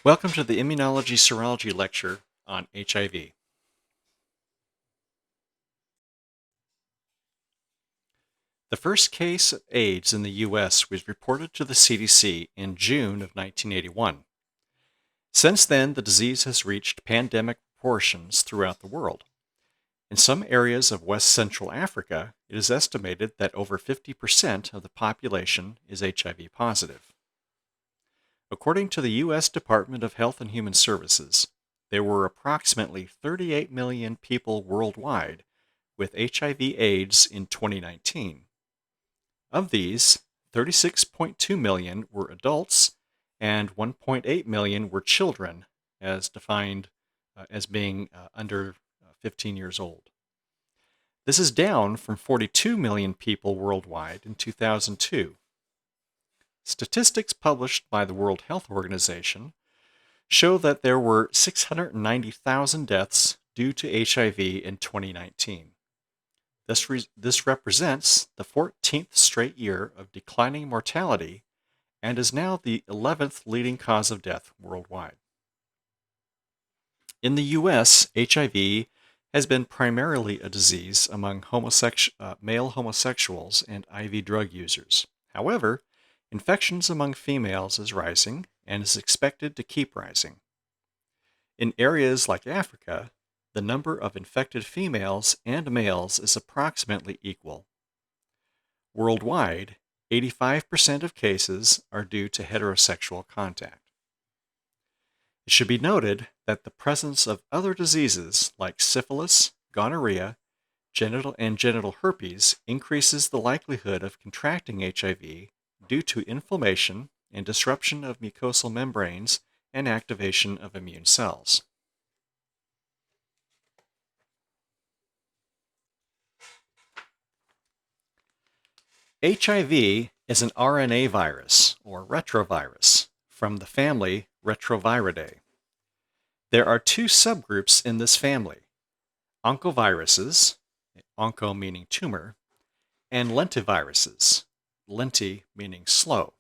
Welcome to the Immunology Serology lecture on HIV. The first case of AIDS in the U.S. was reported to the CDC in June of 1981. Since then, the disease has reached pandemic proportions throughout the world. In some areas of West Central Africa, it is estimated that over 50% of the population is HIV positive. According to the U.S. Department of Health and Human Services, there were approximately 38 million people worldwide with HIV/AIDS in 2019. Of these, 36.2 million were adults and 1.8 million were children, as defined as being under 15 years old. This is down from 42 million people worldwide in 2002. Statistics published by the World Health Organization show that there were 690,000 deaths due to HIV in 2019. This represents the 14th straight year of declining mortality and is now the 11th leading cause of death worldwide. In the U.S., HIV has been primarily a disease among male homosexuals and IV drug users. However, infections among females is rising and is expected to keep rising. In areas like Africa, the number of infected females and males is approximately equal. Worldwide, 85% of cases are due to heterosexual contact. It should be noted that the presence of other diseases like syphilis, gonorrhea, genital herpes increases the likelihood of contracting HIV due to inflammation and disruption of mucosal membranes and activation of immune cells. HIV is an RNA virus, or retrovirus, from the family Retroviridae. There are two subgroups in this family: oncoviruses, onco meaning tumor, and lentiviruses, lenti meaning slow.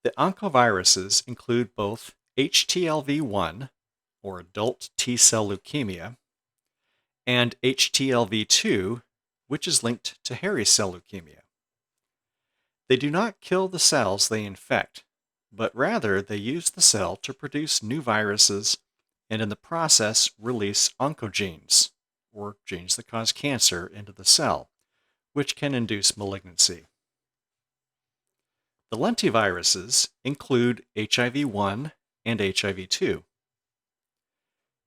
The oncoviruses include both HTLV1, or adult T-cell leukemia, and HTLV2, which is linked to hairy cell leukemia. They do not kill the cells they infect, but rather they use the cell to produce new viruses and in the process release oncogenes, or genes that cause cancer, into the cell, which can induce malignancy. The lentiviruses include HIV-1 and HIV-2.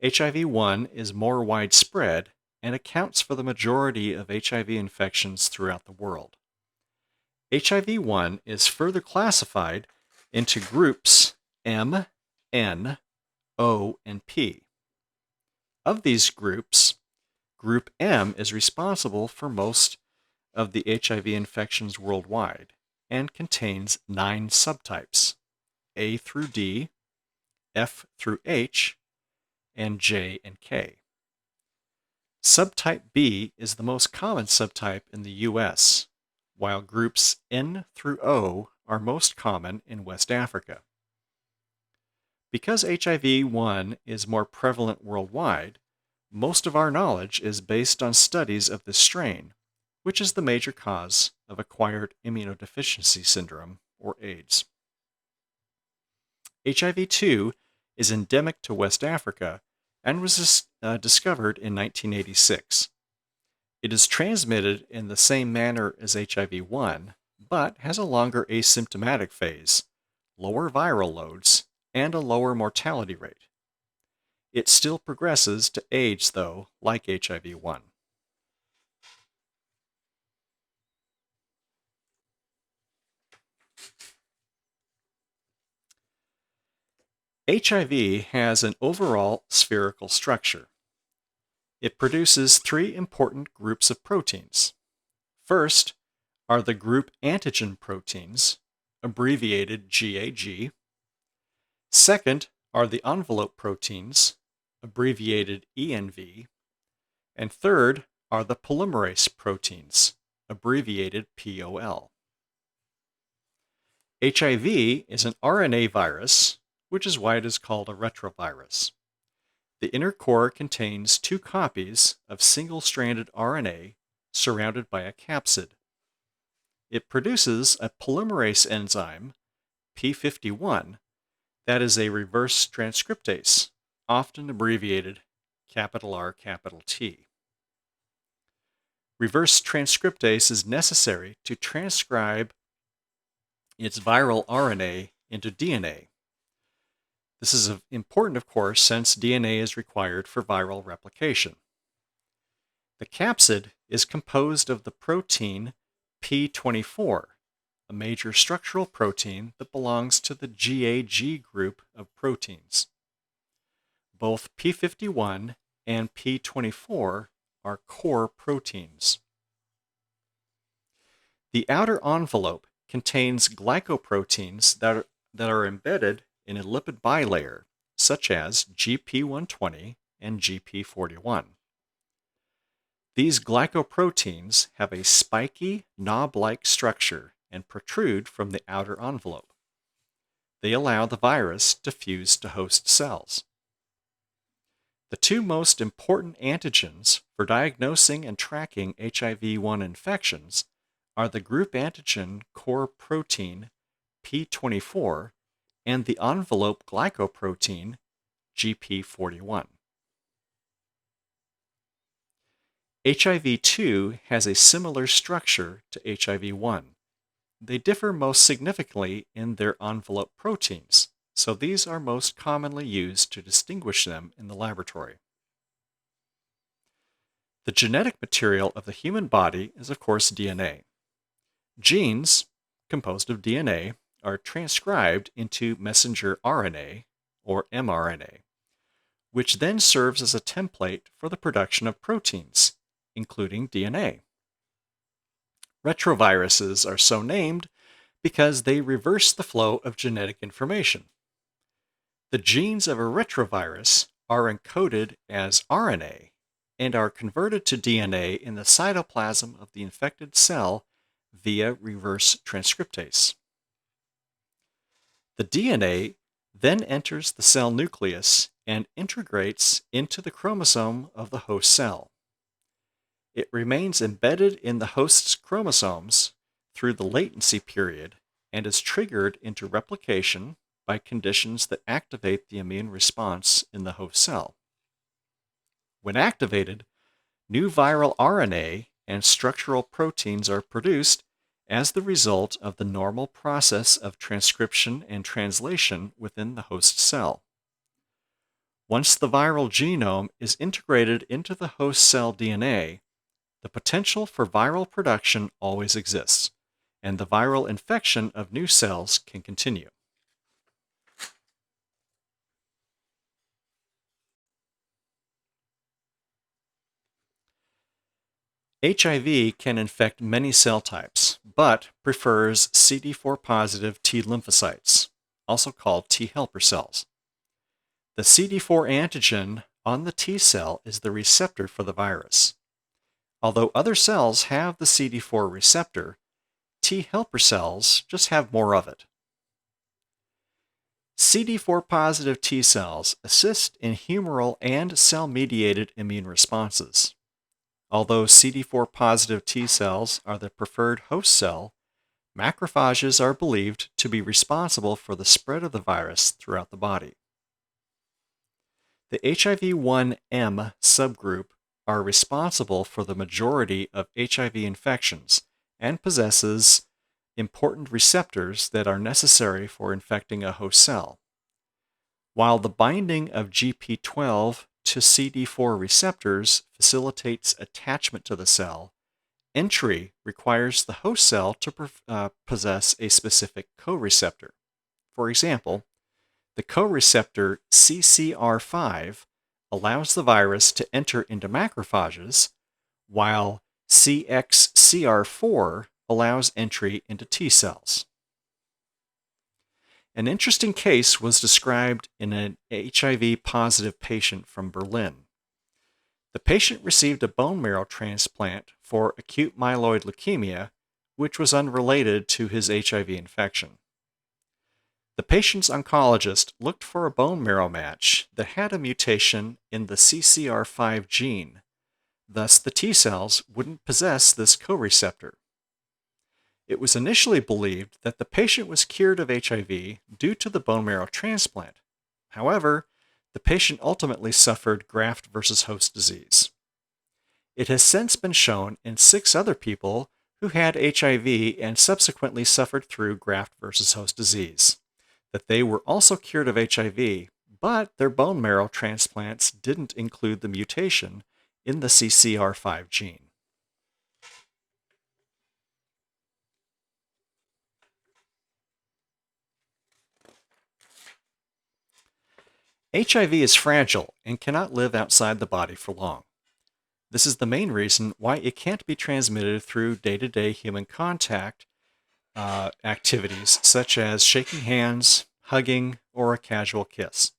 HIV-1 is more widespread and accounts for the majority of HIV infections throughout the world. HIV-1 is further classified into groups M, N, O, and P. Of these groups, Group M is responsible for most of the HIV infections worldwide and contains 9 subtypes: A through D, F through H, and J and K. Subtype B is the most common subtype in the US, while groups N through O are most common in West Africa. Because HIV-1 is more prevalent worldwide, most of our knowledge is based on studies of this strain, which is the major cause of acquired immunodeficiency syndrome, or AIDS. HIV-2 is endemic to West Africa and was discovered in 1986. It is transmitted in the same manner as HIV-1, but has a longer asymptomatic phase, lower viral loads, and a lower mortality rate. It still progresses to AIDS, though, like HIV-1. HIV has an overall spherical structure. It produces 3 important groups of proteins. First are the group antigen proteins, abbreviated GAG. Second are the envelope proteins, abbreviated ENV. And third are the polymerase proteins, abbreviated POL. HIV is an RNA virus which is why it is called a retrovirus. The inner core contains two copies of single-stranded RNA surrounded by a capsid. It produces a polymerase enzyme, P51, that is a reverse transcriptase, often abbreviated R T. Reverse transcriptase is necessary to transcribe its viral RNA into DNA. This is important, of course, since DNA is required for viral replication. The capsid is composed of the protein P24, a major structural protein that belongs to the GAG group of proteins. Both P51 and P24 are core proteins. The outer envelope contains glycoproteins that are embedded in a lipid bilayer, such as GP120 and GP41. These glycoproteins have a spiky, knob-like structure and protrude from the outer envelope. They allow the virus to fuse to host cells. The two most important antigens for diagnosing and tracking HIV-1 infections are the group antigen core protein P24 and the envelope glycoprotein GP41. HIV-2 has a similar structure to HIV-1. They differ most significantly in their envelope proteins, so these are most commonly used to distinguish them in the laboratory. The genetic material of the human body is, of course, DNA. Genes, composed of DNA, are transcribed into messenger RNA, or mRNA, which then serves as a template for the production of proteins, including DNA. Retroviruses are so named because they reverse the flow of genetic information. The genes of a retrovirus are encoded as RNA and are converted to DNA in the cytoplasm of the infected cell via reverse transcriptase. The DNA then enters the cell nucleus and integrates into the chromosome of the host cell. It remains embedded in the host's chromosomes through the latency period and is triggered into replication by conditions that activate the immune response in the host cell. When activated, new viral RNA and structural proteins are produced as the result of the normal process of transcription and translation within the host cell. Once the viral genome is integrated into the host cell DNA, the potential for viral production always exists, and the viral infection of new cells can continue. HIV can infect many cell types, but prefers CD4 positive T lymphocytes, also called T helper cells. The CD4 antigen on the T cell is the receptor for the virus. Although other cells have the CD4 receptor, T helper cells just have more of it. CD4 positive T cells assist in humoral and cell-mediated immune responses. Although CD4 positive T cells are the preferred host cell, macrophages are believed to be responsible for the spread of the virus throughout the body. The HIV-1M subgroup are responsible for the majority of HIV infections and possesses important receptors that are necessary for infecting a host cell. While the binding of GP12 to CD4 receptors facilitates attachment to the cell, entry requires the host cell to possess a specific co-receptor. For example, the co-receptor CCR5 allows the virus to enter into macrophages, while CXCR4 allows entry into T cells. An interesting case was described in an HIV-positive patient from Berlin. The patient received a bone marrow transplant for acute myeloid leukemia, which was unrelated to his HIV infection. The The patient's oncologist looked for a bone marrow match that had a mutation in the CCR5 gene. Thus, the T cells wouldn't possess this co-receptor. It was initially believed that the patient was cured of HIV due to the bone marrow transplant. However, the patient ultimately suffered graft versus host disease. It has since been shown in 6 other people who had HIV and subsequently suffered through graft versus host disease that they were also cured of HIV, but their bone marrow transplants didn't include the mutation in the CCR5 gene. HIV is fragile and cannot live outside the body for long. This is the main reason why it can't be transmitted through day-to-day human contact activities such as shaking hands, hugging, or a casual kiss.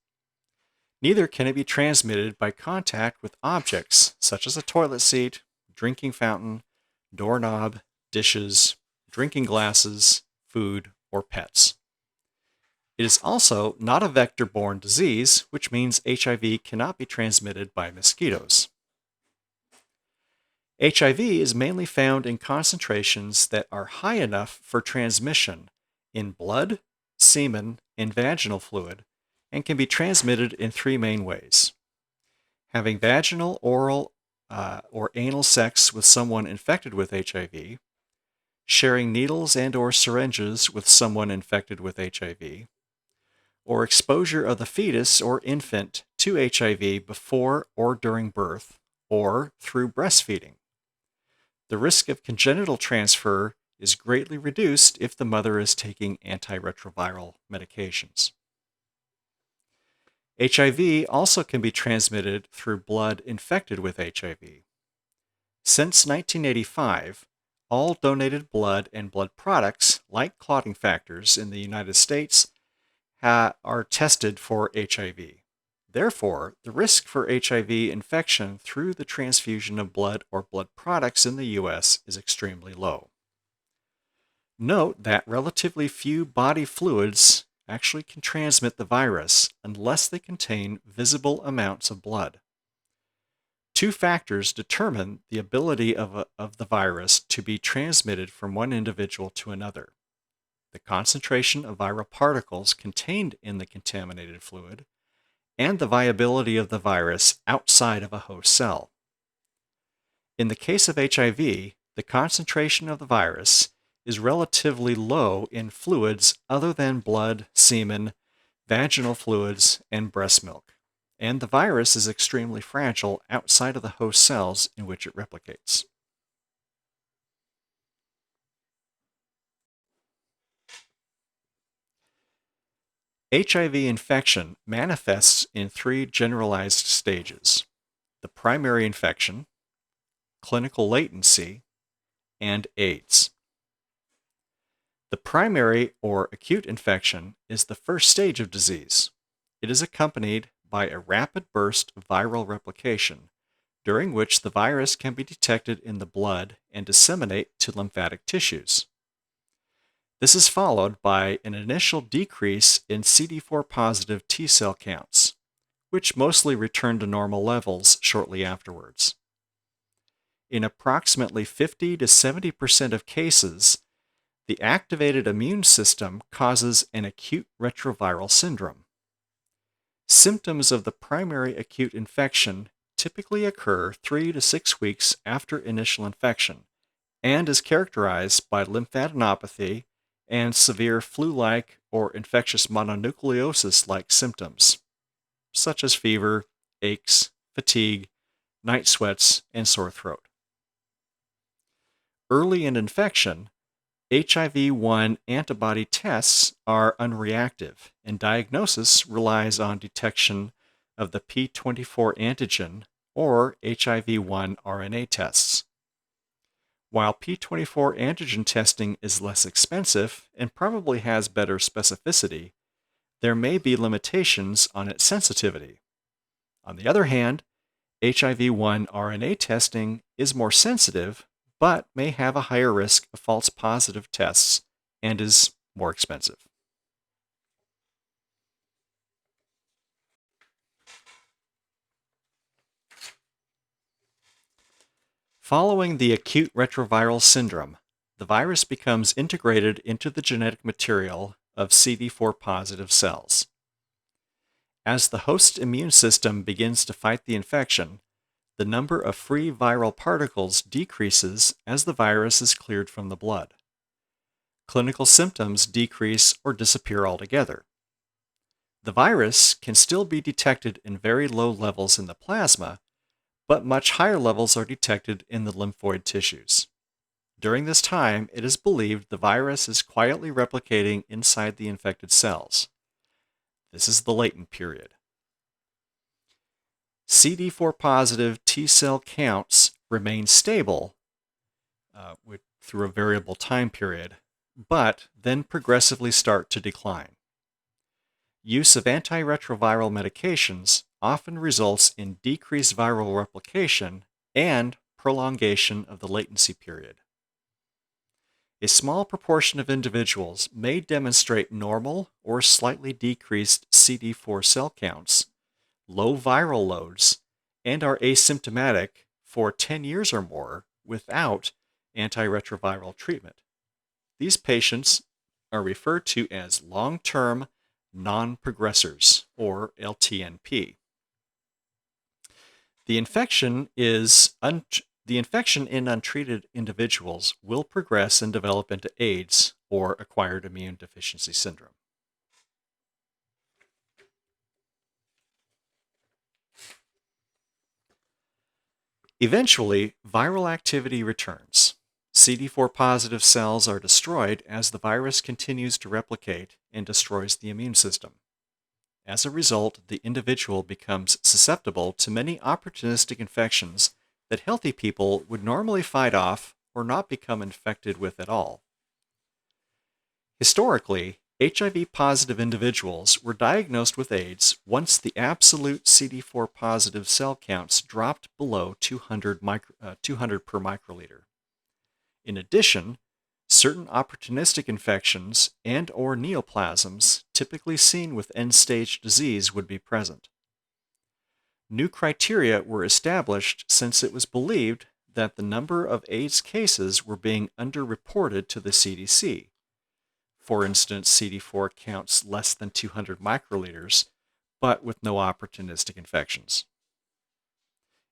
Neither can it be transmitted by contact with objects such as a toilet seat, drinking fountain, doorknob, dishes, drinking glasses, food, or pets. It is also not a vector-borne disease, which means HIV cannot be transmitted by mosquitoes. HIV is mainly found in concentrations that are high enough for transmission in blood, semen, and vaginal fluid, and can be transmitted in 3 main ways: having vaginal, oral, or anal sex with someone infected with HIV, sharing needles and/or syringes with someone infected with HIV, or exposure of the fetus or infant to HIV before or during birth, or through breastfeeding. The risk of congenital transfer is greatly reduced if the mother is taking antiretroviral medications. HIV also can be transmitted through blood infected with HIV. Since 1985, all donated blood and blood products, like clotting factors in the United States, are tested for HIV. Therefore, the risk for HIV infection through the transfusion of blood or blood products in the U.S. is extremely low. Note that relatively few body fluids actually can transmit the virus unless they contain visible amounts of blood. 2 factors determine the ability of the virus to be transmitted from one individual to another: the concentration of viral particles contained in the contaminated fluid, and the viability of the virus outside of a host cell. In the case of HIV, the concentration of the virus is relatively low in fluids other than blood, semen, vaginal fluids, and breast milk, and the virus is extremely fragile outside of the host cells in which it replicates. HIV infection manifests in 3 generalized stages: the primary infection, clinical latency, and AIDS. The primary or acute infection is the first stage of disease. It is accompanied by a rapid burst of viral replication, during which the virus can be detected in the blood and disseminate to lymphatic tissues. This is followed by an initial decrease in CD4 positive T cell counts, which mostly return to normal levels shortly afterwards. In approximately 50 to 70% of cases, the activated immune system causes an acute retroviral syndrome. Symptoms of the primary acute infection typically occur 3 to 6 weeks after initial infection and is characterized by lymphadenopathy and severe flu-like or infectious mononucleosis-like symptoms, such as fever, aches, fatigue, night sweats, and sore throat. Early in infection, HIV-1 antibody tests are unreactive, and diagnosis relies on detection of the P24 antigen or HIV-1 RNA tests. While P24 antigen testing is less expensive and probably has better specificity, there may be limitations on its sensitivity. On the other hand, HIV-1 RNA testing is more sensitive, but may have a higher risk of false positive tests and is more expensive. Following the acute retroviral syndrome, the virus becomes integrated into the genetic material of CD4 positive cells. As the host immune system begins to fight the infection, the number of free viral particles decreases as the virus is cleared from the blood. Clinical symptoms decrease or disappear altogether. The virus can still be detected in very low levels in the plasma, but much higher levels are detected in the lymphoid tissues. During this time, it is believed the virus is quietly replicating inside the infected cells. This is the latent period. CD4 positive T cell counts remain stable through a variable time period, but then progressively start to decline. Use of antiretroviral medications often results in decreased viral replication and prolongation of the latency period. A small proportion of individuals may demonstrate normal or slightly decreased CD4 cell counts, low viral loads, and are asymptomatic for 10 years or more without antiretroviral treatment. These patients are referred to as long-term non-progressors, or LTNP. The infection in untreated individuals will progress and develop into AIDS, or acquired immune deficiency syndrome. Eventually, viral activity returns. CD4 positive cells are destroyed as the virus continues to replicate and destroys the immune system. As a result, the individual becomes susceptible to many opportunistic infections that healthy people would normally fight off or not become infected with at all. Historically, HIV-positive individuals were diagnosed with AIDS once the absolute CD4 positive cell counts dropped below 200 per microliter. In addition, certain opportunistic infections and/or neoplasms typically seen with end-stage disease would be present. New criteria were established since it was believed that the number of AIDS cases were being underreported to the CDC. For instance, CD4 counts less than 200 microliters, but with no opportunistic infections.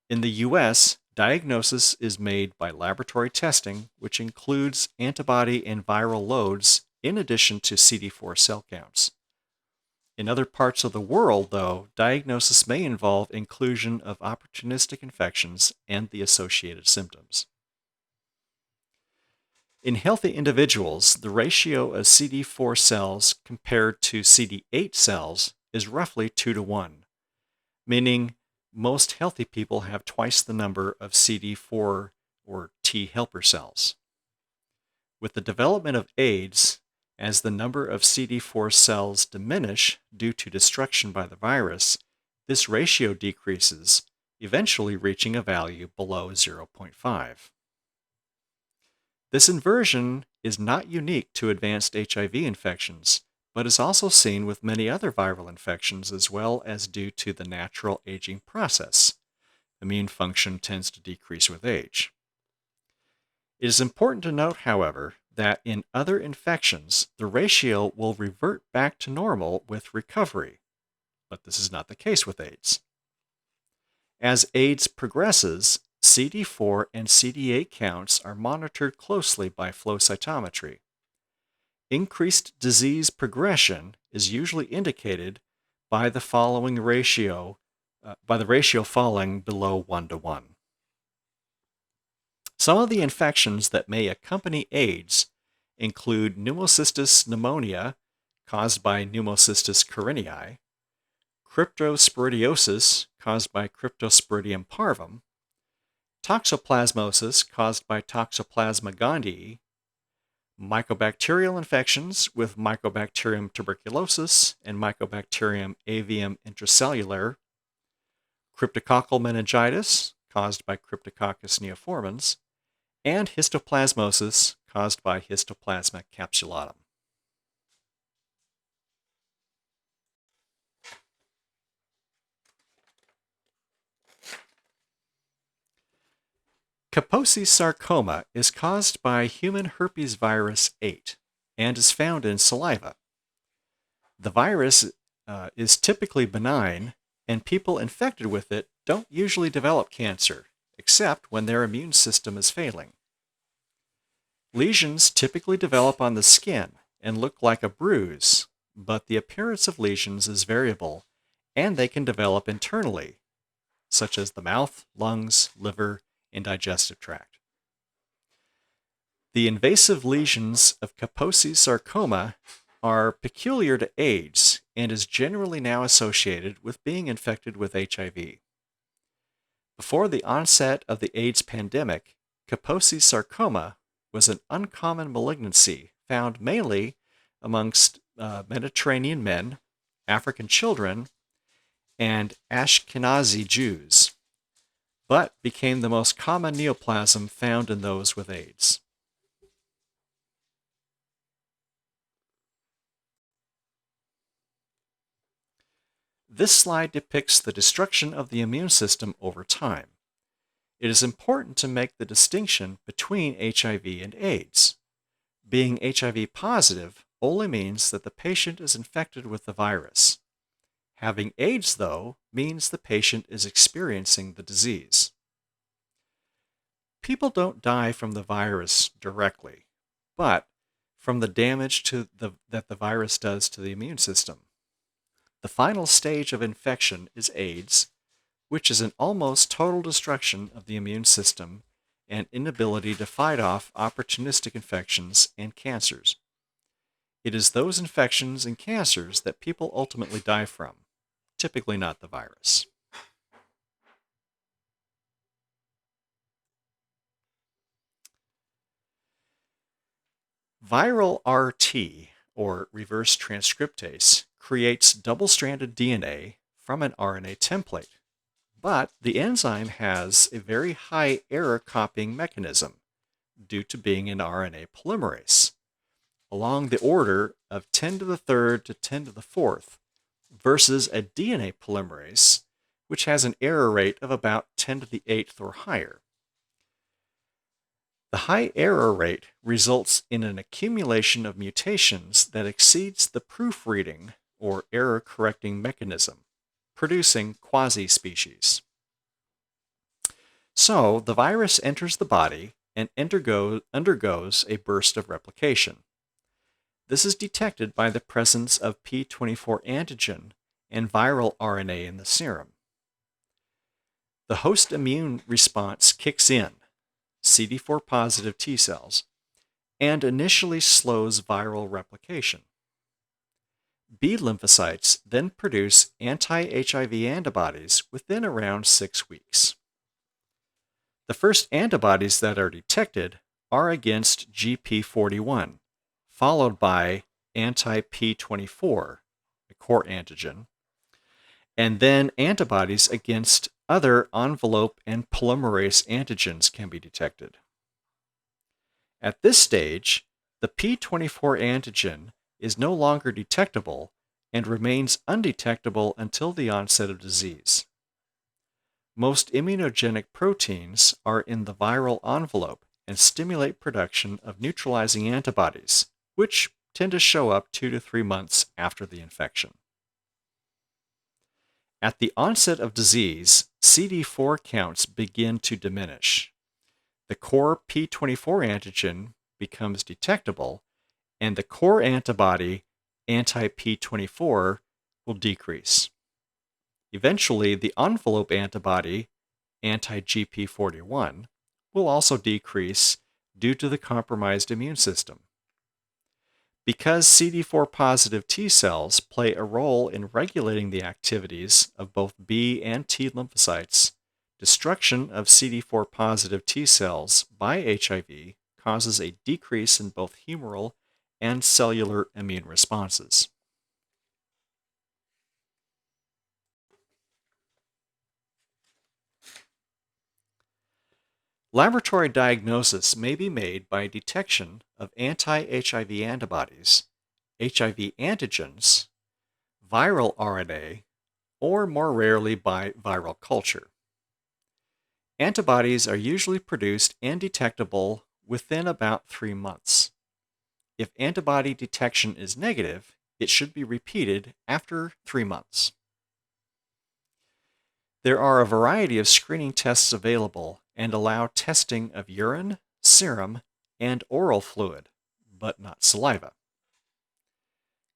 In the US, diagnosis is made by laboratory testing, which includes antibody and viral loads in addition to CD4 cell counts. In other parts of the world, though, diagnosis may involve inclusion of opportunistic infections and the associated symptoms. In healthy individuals, the ratio of CD4 cells compared to CD8 cells is roughly 2:1, meaning most healthy people have twice the number of CD4 or T helper cells. With the development of AIDS, as the number of CD4 cells diminish due to destruction by the virus, this ratio decreases, eventually reaching a value below 0.5. This inversion is not unique to advanced HIV infections, but is also seen with many other viral infections as well as due to the natural aging process. Immune function tends to decrease with age. It is important to note, however, that in other infections, the ratio will revert back to normal with recovery, but this is not the case with AIDS. As AIDS progresses, CD4 and CD8 counts are monitored closely by flow cytometry. Increased disease progression is usually indicated by the ratio falling below 1:1. Some of the infections that may accompany AIDS include pneumocystis pneumonia caused by Pneumocystis carinii, cryptosporidiosis caused by Cryptosporidium parvum, toxoplasmosis caused by Toxoplasma gondii, mycobacterial infections with Mycobacterium tuberculosis and Mycobacterium avium intracellular, cryptococcal meningitis caused by Cryptococcus neoformans, and histoplasmosis caused by Histoplasma capsulatum. Kaposi sarcoma is caused by human herpes virus 8 and is found in saliva. The virus is typically benign, and people infected with it don't usually develop cancer, except when their immune system is failing. Lesions typically develop on the skin and look like a bruise, but the appearance of lesions is variable, and they can develop internally, such as the mouth, lungs, liver, and digestive tract. The invasive lesions of Kaposi sarcoma are peculiar to AIDS and is generally now associated with being infected with HIV. Before the onset of the AIDS pandemic, Kaposi sarcoma was an uncommon malignancy found mainly amongst Mediterranean men, African children, and Ashkenazi Jews, but became the most common neoplasm found in those with AIDS. This slide depicts the destruction of the immune system over time. It is important to make the distinction between HIV and AIDS. Being HIV positive only means that the patient is infected with the virus. Having AIDS, though, means the patient is experiencing the disease. People don't die from the virus directly, but from the damage that the virus does to the immune system. The final stage of infection is AIDS, which is an almost total destruction of the immune system and inability to fight off opportunistic infections and cancers. It is those infections and cancers that people ultimately die from, typically not the virus. Viral RT, or reverse transcriptase, creates double-stranded DNA from an RNA template. But the enzyme has a very high error copying mechanism due to being an RNA polymerase, along the order of 10 to the third to 10 to the fourth, versus a DNA polymerase, which has an error rate of about 10 to the eighth or higher. The high error rate results in an accumulation of mutations that exceeds the proofreading or error correcting mechanism, producing quasi-species. So, the virus enters the body and undergoes a burst of replication. This is detected by the presence of P24 antigen and viral RNA in the serum. The host immune response kicks in, CD4 positive T cells, and initially slows viral replication. B lymphocytes then produce anti-HIV antibodies within around 6 weeks. The first antibodies that are detected are against GP41, followed by anti-P24, a core antigen, and then antibodies against other envelope and polymerase antigens can be detected. At this stage, the P24 antigen is no longer detectable and remains undetectable until the onset of disease. Most immunogenic proteins are in the viral envelope and stimulate production of neutralizing antibodies, which tend to show up 2 to 3 months after the infection. At the onset of disease, CD4 counts begin to diminish. The core P24 antigen becomes detectable, and the core antibody, anti-P24, will decrease. Eventually, the envelope antibody, anti-GP41, will also decrease due to the compromised immune system. Because CD4 positive T cells play a role in regulating the activities of both B and T lymphocytes, destruction of CD4 positive T cells by HIV causes a decrease in both humoral and cellular immune responses. Laboratory diagnosis may be made by detection of anti-HIV antibodies, HIV antigens, viral RNA, or more rarely by viral culture. Antibodies are usually produced and detectable within about 3 months. If antibody detection is negative, it should be repeated after 3 months. There are a variety of screening tests available and allow testing of urine, serum, and oral fluid, but not saliva.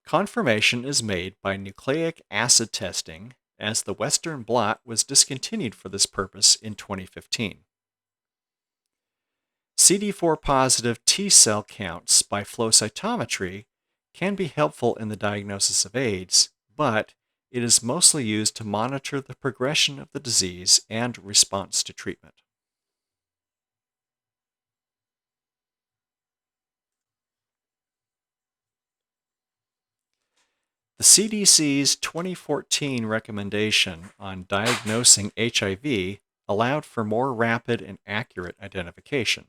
Confirmation is made by nucleic acid testing, as the Western blot was discontinued for this purpose in 2015. CD4 positive T cell counts by flow cytometry can be helpful in the diagnosis of AIDS, but it is mostly used to monitor the progression of the disease and response to treatment. The CDC's 2014 recommendation on diagnosing HIV allowed for more rapid and accurate identification.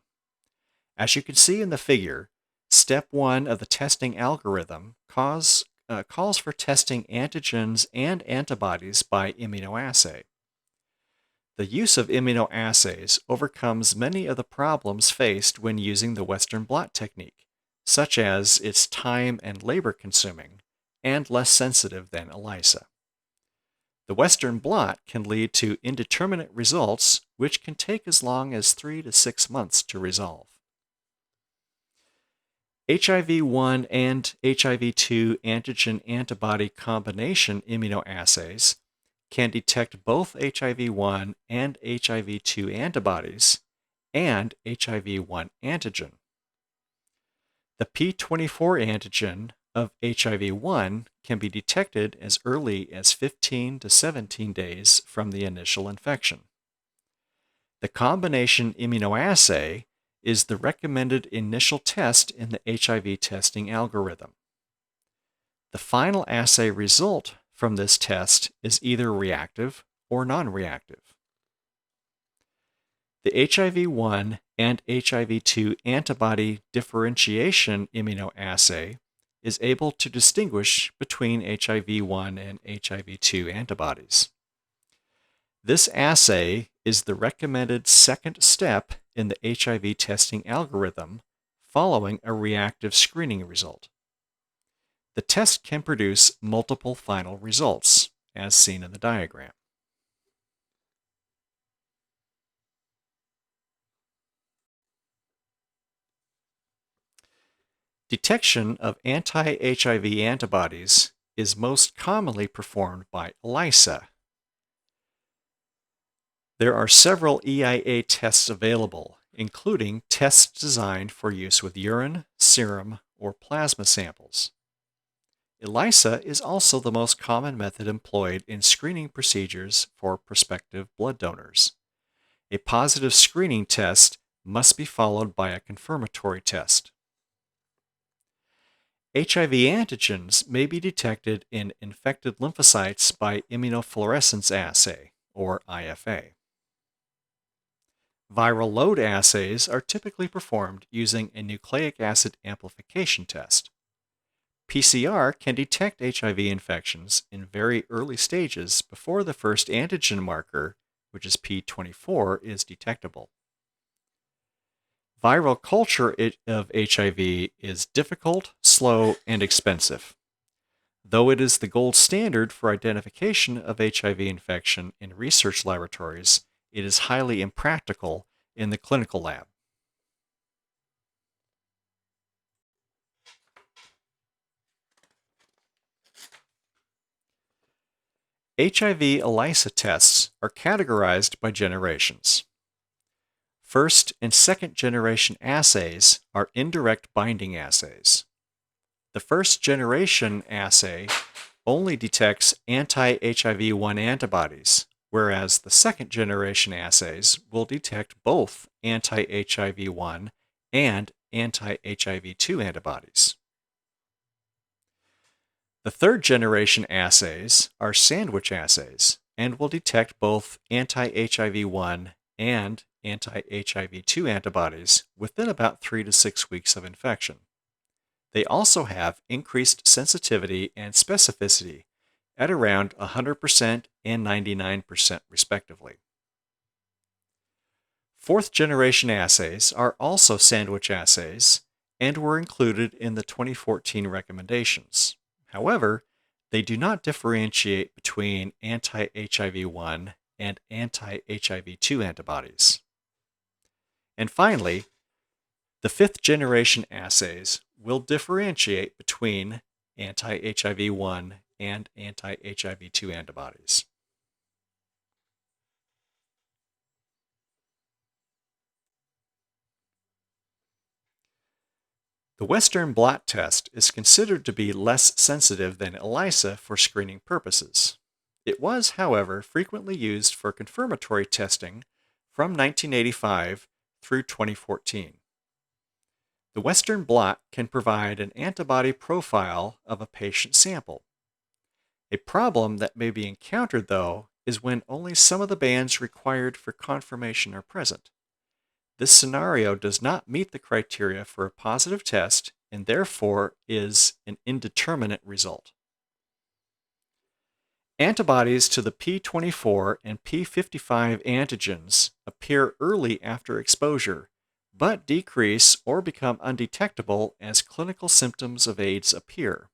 As you can see in the figure, step 1 of the testing algorithm calls for testing antigens and antibodies by immunoassay. The use of immunoassays overcomes many of the problems faced when using the Western blot technique, such as its time and labor consuming, and less sensitive than ELISA. The Western blot can lead to indeterminate results, which can take as long as 3 to 6 months to resolve. HIV-1 and HIV-2 antigen-antibody combination immunoassays can detect both HIV-1 and HIV-2 antibodies and HIV-1 antigen. The P24 antigen of HIV-1 can be detected as early as 15 to 17 days from the initial infection. The combination immunoassay is the recommended initial test in the HIV testing algorithm. The final assay result from this test is either reactive or non-reactive. The HIV-1 and HIV-2 antibody differentiation immunoassay is able to distinguish between HIV-1 and HIV-2 antibodies. This assay is the recommended second step in the HIV testing algorithm following a reactive screening result. The test can produce multiple final results, as seen in the diagram. Detection of anti-HIV antibodies is most commonly performed by ELISA. There are several EIA tests available, including tests designed for use with urine, serum, or plasma samples. ELISA is also the most common method employed in screening procedures for prospective blood donors. A positive screening test must be followed by a confirmatory test. HIV antigens may be detected in infected lymphocytes by immunofluorescence assay, or IFA. Viral load assays are typically performed using a nucleic acid amplification test. PCR can detect HIV infections in very early stages before the first antigen marker, which is P24, is detectable. Viral culture of HIV is difficult, slow, and expensive. Though it is the gold standard for identification of HIV infection in research laboratories, it is highly impractical in the clinical lab. HIV ELISA tests are categorized by generations. First and second generation assays are indirect binding assays. The first generation assay only detects anti-HIV-1 antibodies, whereas the second generation assays will detect both anti-HIV-1 and anti-HIV-2 antibodies. The third generation assays are sandwich assays and will detect both anti-HIV-1 and anti-HIV-2 antibodies within about 3 to 6 weeks of infection. They also have increased sensitivity and specificity at around 100% and 99% respectively. Fourth generation assays are also sandwich assays and were included in the 2014 recommendations. However, they do not differentiate between anti-HIV-1 and anti-HIV-2 antibodies. And finally, the fifth generation assays will differentiate between anti-HIV-1 and anti-HIV-2 antibodies. The Western blot test is considered to be less sensitive than ELISA for screening purposes. It was, however, frequently used for confirmatory testing from 1985 through 2014. The Western blot can provide an antibody profile of a patient sample. A problem that may be encountered, though, is when only some of the bands required for confirmation are present. This scenario does not meet the criteria for a positive test and therefore is an indeterminate result. Antibodies to the P24 and P55 antigens appear early after exposure, but decrease or become undetectable as clinical symptoms of AIDS appear.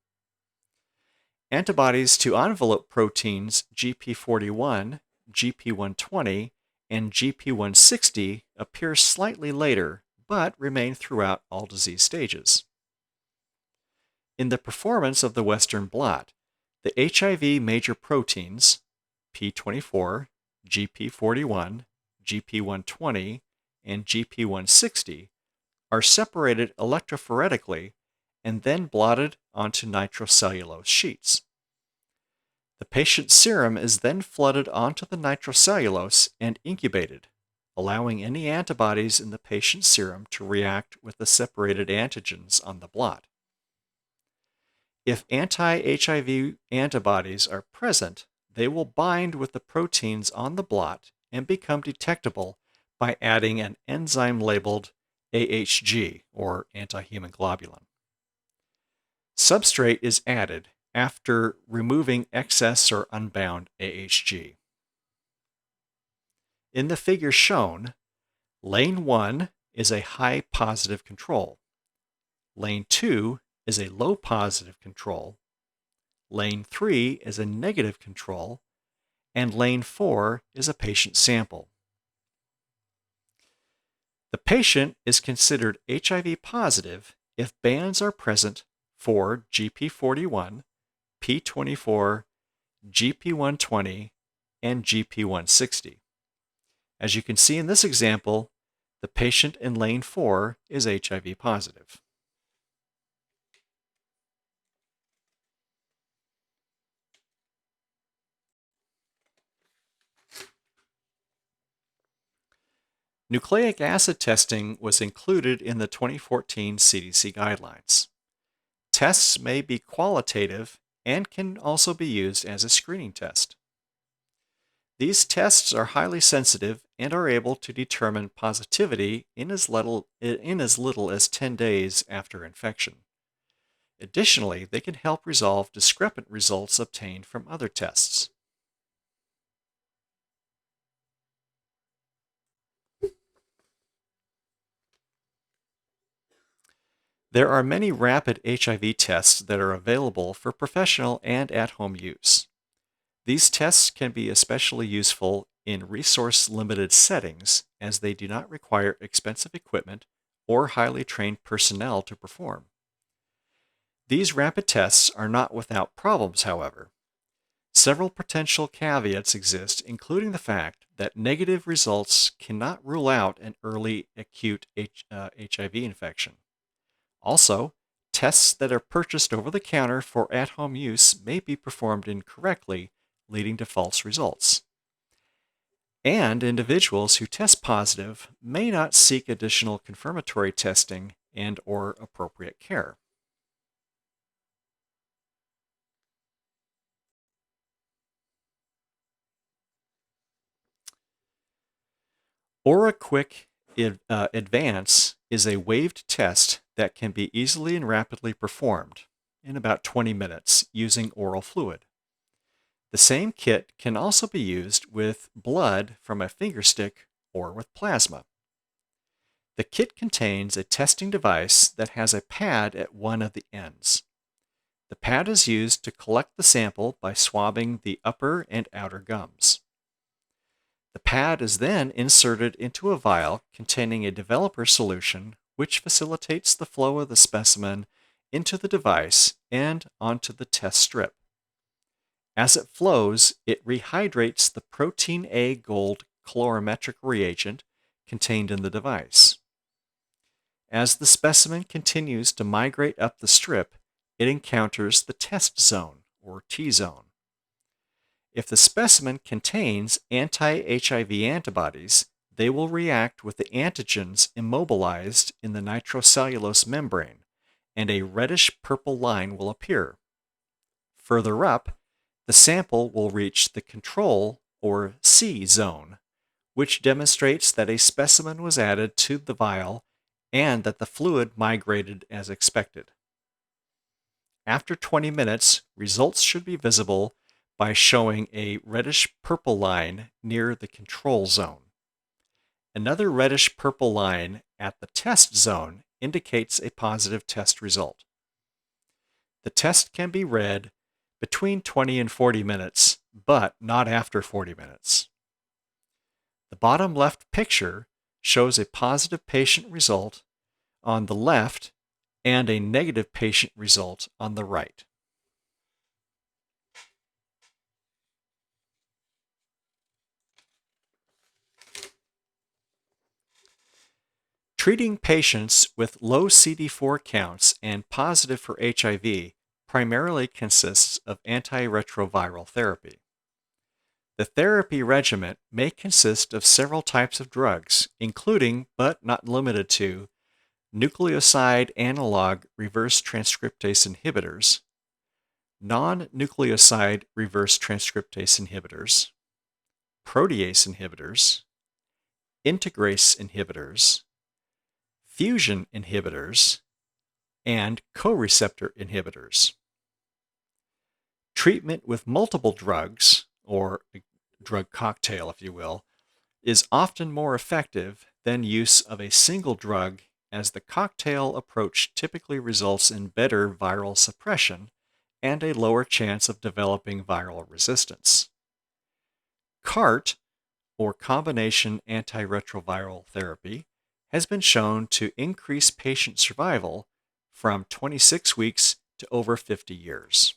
Antibodies to envelope proteins GP41, GP120, and GP160 appear slightly later, but remain throughout all disease stages. In the performance of the Western blot, the HIV major proteins P24, GP41, GP120, and GP160 are separated electrophoretically and then blotted onto nitrocellulose sheets. The patient's serum is then flooded onto the nitrocellulose and incubated, allowing any antibodies in the patient's serum to react with the separated antigens on the blot. If anti-HIV antibodies are present, they will bind with the proteins on the blot and become detectable by adding an enzyme labeled AHG, or anti-human globulin. Substrate is added after removing excess or unbound AHG. In the figure shown, lane 1 is a high positive control. Lane 2 is a low positive control. Lane 3 is a negative control. And lane 4 is a patient sample. The patient is considered HIV positive if bands are present for GP41, P24, GP120, and GP160. As you can see in this example, the patient in lane 4 is HIV positive. Nucleic acid testing was included in the 2014 CDC guidelines. Tests may be qualitative and can also be used as a screening test. These tests are highly sensitive and are able to determine positivity in as little as 10 days after infection. Additionally, they can help resolve discrepant results obtained from other tests. There are many rapid HIV tests that are available for professional and at-home use. These tests can be especially useful in resource-limited settings as they do not require expensive equipment or highly trained personnel to perform. These rapid tests are not without problems, however. Several potential caveats exist, including the fact that negative results cannot rule out an early acute HIV infection. Also, tests that are purchased over the counter for at-home use may be performed incorrectly, leading to false results. And individuals who test positive may not seek additional confirmatory testing and/or appropriate care. OraQuick Advance is a waived test that can be easily and rapidly performed in about 20 minutes using oral fluid. The same kit can also be used with blood from a finger stick or with plasma. The kit contains a testing device that has a pad at one of the ends. The pad is used to collect the sample by swabbing the upper and outer gums. The pad is then inserted into a vial containing a developer solution which facilitates the flow of the specimen into the device and onto the test strip. As it flows, it rehydrates the protein A gold colorimetric reagent contained in the device. As the specimen continues to migrate up the strip, it encounters the test zone, or T-zone. If the specimen contains anti-HIV antibodies, they will react with the antigens immobilized in the nitrocellulose membrane, and a reddish-purple line will appear. Further up, the sample will reach the control, or C zone, which demonstrates that a specimen was added to the vial and that the fluid migrated as expected. After 20 minutes, results should be visible by showing a reddish-purple line near the control zone. Another reddish-purple line at the test zone indicates a positive test result. The test can be read between 20 and 40 minutes, but not after 40 minutes. The bottom left picture shows a positive patient result on the left and a negative patient result on the right. Treating patients with low CD4 counts and positive for HIV primarily consists of antiretroviral therapy. The therapy regimen may consist of several types of drugs, including, but not limited to, nucleoside analog reverse transcriptase inhibitors, non-nucleoside reverse transcriptase inhibitors, protease inhibitors, integrase inhibitors, fusion inhibitors, and co-receptor inhibitors. Treatment with multiple drugs, or a drug cocktail if you will, is often more effective than use of a single drug, as the cocktail approach typically results in better viral suppression and a lower chance of developing viral resistance. CART, or combination antiretroviral therapy, has been shown to increase patient survival from 26 weeks to over 50 years.